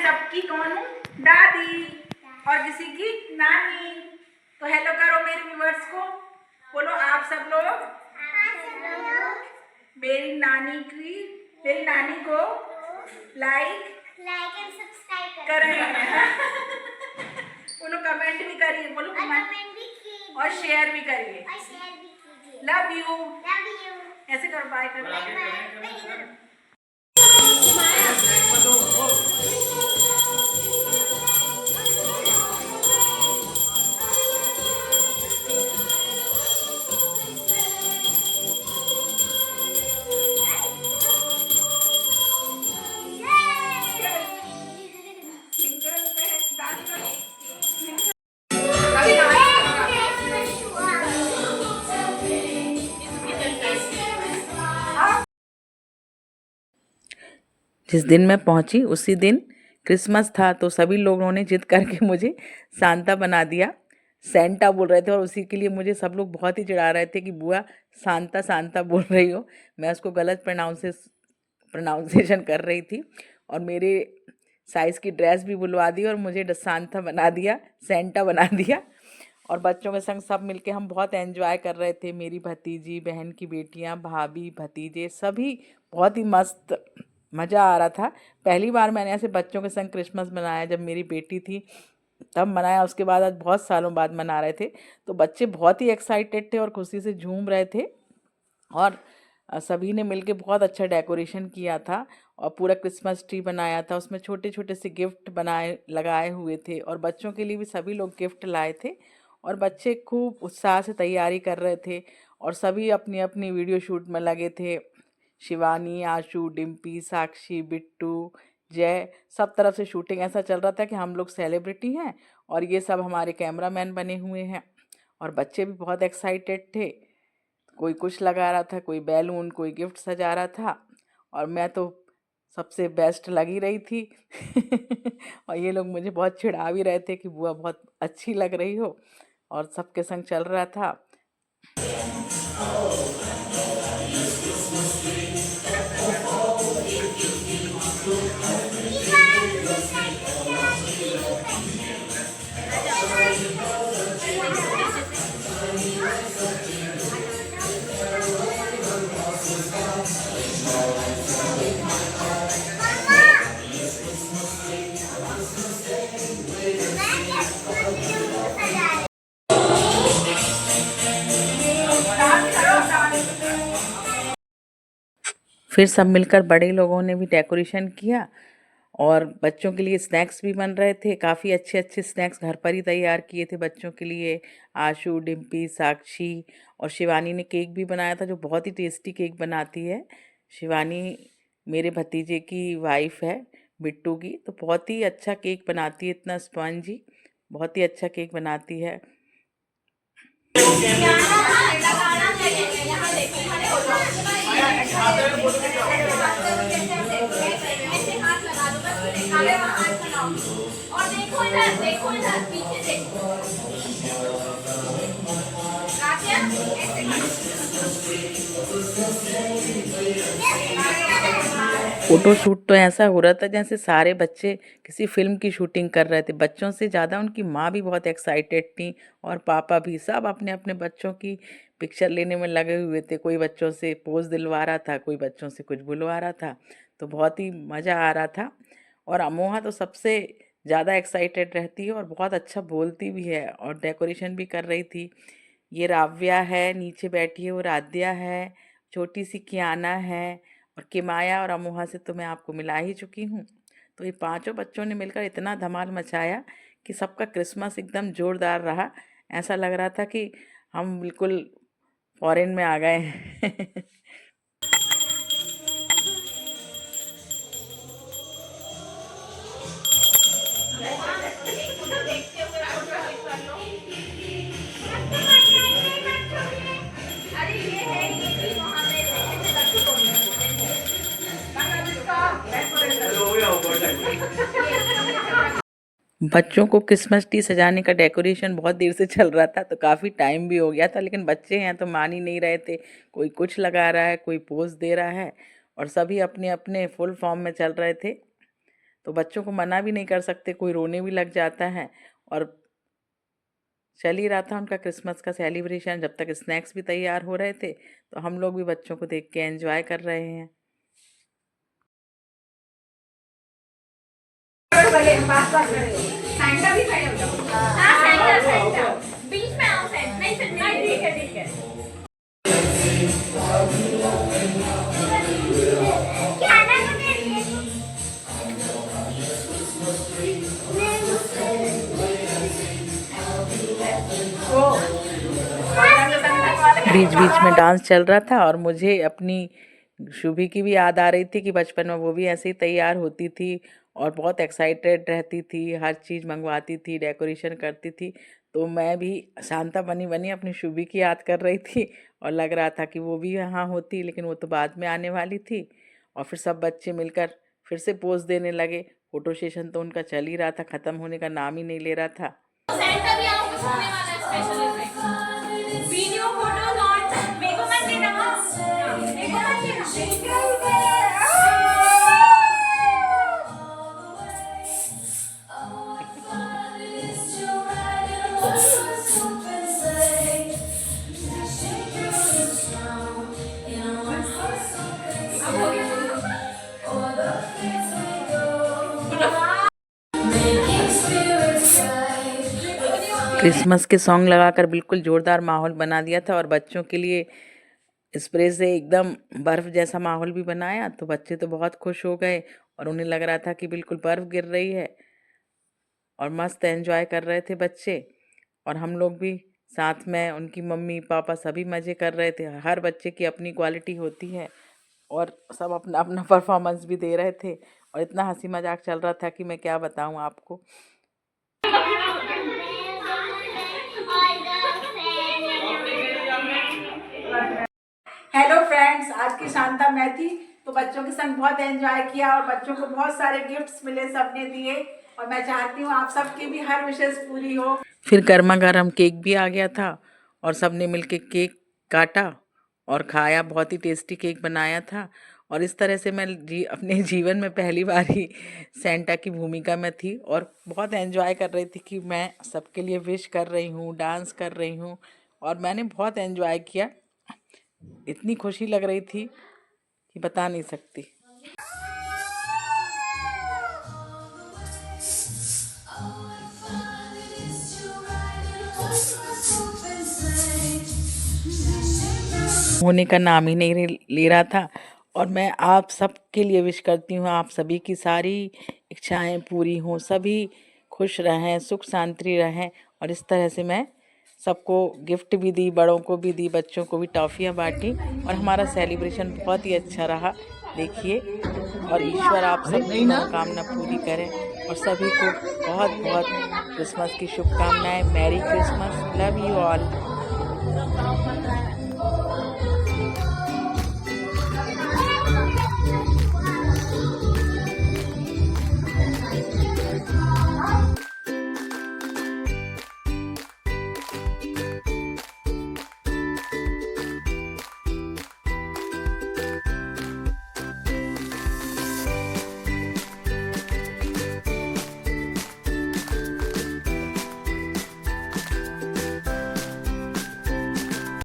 सबकी कौन हूँ? दादी। और किसी की नानी। तो हेलो करो मेरे व्यूअर्स को, बोलो आप सब लोग मेरी नानी को लाइक एंड सब्सक्राइब करें। बोलो कमेंट भी करिए, बोलो कमेंट भी कीजिए और शेयर भी करिए। Love you. ऐसे करो, बाय करो। जिस दिन मैं पहुंची उसी दिन क्रिसमस था, तो सभी लोगों ने जिद करके मुझे सांता बना दिया। सेंटा बोल रहे थे और उसी के लिए मुझे सब लोग बहुत ही चिढ़ा रहे थे कि बुआ सांता सांता बोल रही हो। मैं उसको गलत प्रोनाउंसिएशन कर रही थी और मेरे साइज़ की ड्रेस भी बुलवा दी और मुझे सांता बना दिया, सेंटा बना दिया। और बच्चों के संग सब मिलके हम बहुत एंजॉय कर रहे थे। मेरी भतीजी, बहन की बेटियां, भाभी, भतीजे सभी बहुत ही मस्त मज़ा आ रहा था। पहली बार मैंने ऐसे बच्चों के संग क्रिसमस मनाया, जब मेरी बेटी थी तब मनाया। उसके बाद आज बहुत सालों बाद मना रहे थे, तो बच्चे बहुत ही एक्साइटेड थे और खुशी से झूम रहे थे। और सभी ने मिलके बहुत अच्छा डेकोरेशन किया था और पूरा क्रिसमस ट्री बनाया था। उसमें छोटे छोटे से गिफ्ट लगाए हुए थे और बच्चों के लिए भी सभी लोग गिफ्ट लाए थे और बच्चे खूब उत्साह से तैयारी कर रहे थे और सभी अपनी अपनी वीडियो शूट में लगे थे। शिवानी, आशु, डिम्पी, साक्षी, बिट्टू, जय, सब तरफ से शूटिंग ऐसा चल रहा था कि हम लोग सेलिब्रिटी हैं और ये सब हमारे कैमरामैन बने हुए हैं। और बच्चे भी बहुत एक्साइटेड थे, कोई कुछ लगा रहा था, कोई बैलून, कोई गिफ्ट सजा रहा था और मैं तो सबसे बेस्ट लगी रही थी। और ये लोग मुझे बहुत चिढ़ा भी रहे थे कि बुआ बहुत अच्छी लग रही हो, और सबके संग चल रहा था। फिर सब मिलकर बड़े लोगों ने भी डेकोरेशन किया और बच्चों के लिए स्नैक्स भी बन रहे थे। काफ़ी अच्छे अच्छे स्नैक्स घर पर ही तैयार किए थे बच्चों के लिए। आशु, डिम्पी, साक्षी और शिवानी ने केक भी बनाया था, जो बहुत ही टेस्टी केक बनाती है। शिवानी मेरे भतीजे की वाइफ है, बिट्टू की, तो बहुत ही अच्छा केक बनाती है, इतना स्पंजी, बहुत ही अच्छा केक बनाती है। और देखो इधर पीछे देखो। फोटो शूट तो ऐसा हो रहा था जैसे सारे बच्चे किसी फिल्म की शूटिंग कर रहे थे। बच्चों से ज़्यादा उनकी माँ भी बहुत एक्साइटेड थी और पापा भी, सब अपने अपने बच्चों की पिक्चर लेने में लगे हुए थे। कोई बच्चों से पोज दिलवा रहा था, कोई बच्चों से कुछ बुलवा रहा था, तो बहुत ही मज़ा आ रहा था। और अमोहा तो सबसे ज़्यादा एक्साइटेड रहती है और बहुत अच्छा बोलती भी है और डेकोरेशन भी कर रही थी। ये राव्या है, नीचे बैठी है वो राध्या है, छोटी सी कियाना है और किमाया और अमोहा से तो मैं आपको मिला ही चुकी हूँ। तो ये पांचों बच्चों ने मिलकर इतना धमाल मचाया कि सबका क्रिसमस एकदम ज़ोरदार रहा। ऐसा लग रहा था कि हम बिल्कुल फॉरेन में आ गए हैं। बच्चों को क्रिसमस ट्री सजाने का डेकोरेशन बहुत देर से चल रहा था, तो काफ़ी टाइम भी हो गया था, लेकिन बच्चे हैं तो मान ही नहीं रहे थे। कोई कुछ लगा रहा है, कोई पोज दे रहा है और सभी अपने अपने फुल फॉर्म में चल रहे थे। तो बच्चों को मना भी नहीं कर सकते, कोई रोने भी लग जाता है। और चल ही रहा था उनका क्रिसमस का सेलिब्रेशन, जब तक स्नैक्स भी तैयार हो रहे थे तो हम लोग भी बच्चों को देख के एंजॉय कर रहे हैं। सैंटा भी खड़े हो जाओ। हाँ सेंटर बीच में आओ सेंटर नहीं फिर ठीक है ठीक है। क्या ना मुझे बीच बीच में डांस चल रहा था और मुझे अपनी शुभी की भी याद आ रही थी कि बचपन में वो भी ऐसे ही तैयार होती थी और बहुत एक्साइटेड रहती थी, हर चीज़ मंगवाती थी, डेकोरेशन करती थी। तो मैं भी शांता बनी बनी अपनी शुभी की याद कर रही थी और लग रहा था कि वो भी यहाँ होती, लेकिन वो तो बाद में आने वाली थी। और फिर सब बच्चे मिलकर फिर से पोज देने लगे। फोटो सेशन तो उनका चल ही रहा था, ख़त्म होने का नाम ही नहीं ले रहा था। सेंटर भी आओ कुछ होने वाला है special effect video photo not मेरे को मत देना मेरे को मत देना क्रिसमस के सॉन्ग लगाकर बिल्कुल ज़ोरदार माहौल बना दिया था और बच्चों के लिए स्प्रे से एकदम बर्फ़ जैसा माहौल भी बनाया। तो बच्चे तो बहुत खुश हो गए और उन्हें लग रहा था कि बिल्कुल बर्फ़ गिर रही है और मस्त एंजॉय कर रहे थे बच्चे। और हम लोग भी साथ में, उनकी मम्मी पापा सभी मज़े कर रहे थे। हर बच्चे की अपनी क्वालिटी होती है और सब अपना अपना परफॉर्मेंस भी दे रहे थे और इतना हंसी मजाक चल रहा था कि मैं क्या बताऊं आपको। हेलो फ्रेंड्स, आज की शांता मैं थी तो बच्चों के संग बहुत एंजॉय किया और बच्चों को बहुत सारे गिफ्ट्स मिले, सबने दिए और मैं चाहती हूँ आप सबकी भी हर विशेष पूरी हो। फिर गर्मा गर्म केक भी आ गया था और सबने मिलके केक काटा और खाया। बहुत ही टेस्टी केक बनाया था और इस तरह से मैं अपने जीवन में पहली बार ही सेंटा की भूमिका में थी और बहुत एंजॉय कर रही थी कि मैं सबके लिए विश कर रही हूँ, डांस कर रही हूँ और मैंने बहुत एंजॉय किया। इतनी खुशी लग रही थी कि बता नहीं सकती। होने का नाम ही नहीं ले रहा था और मैं आप सबके लिए विश करती हूँ, आप सभी की सारी इच्छाएं पूरी हों, सभी खुश रहें, सुख शांति रहें। और इस तरह से मैं सबको गिफ्ट भी दी, बड़ों को भी दी, बच्चों को भी टॉफ़ियाँ बांटी और हमारा सेलिब्रेशन बहुत ही अच्छा रहा। देखिए, और ईश्वर आप सबकी मनोकामना पूरी करें और सभी को बहुत बहुत क्रिसमस की शुभकामनाएं। Merry Christmas, love you all.